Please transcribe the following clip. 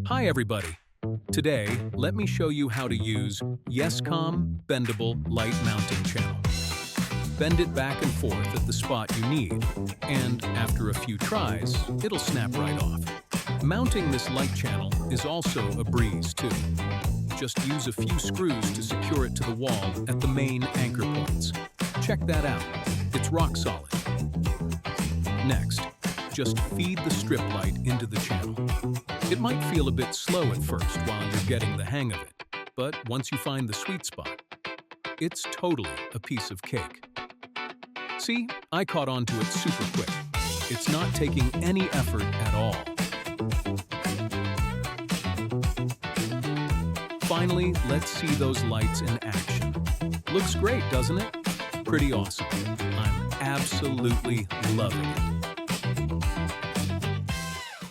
Hi everybody! Today, let me show you how to use YescomUSA Bendable Light Mounting Channel. Bend it back and forth at the spot you need, and after a few tries, it'll snap right off. Mounting this light channel is also a breeze too. Just use a few screws to secure it to the wall at the main anchor points. Check that out, it's rock solid. Next, just feed the strip light into the channel. It might feel a bit slow at first while you're getting the hang of it, but once you find the sweet spot, it's totally a piece of cake. See, I caught on to it super quick. It's not taking any effort at all. Finally, let's see those lights in action. Looks great, doesn't it? Pretty awesome. I'm absolutely loving it.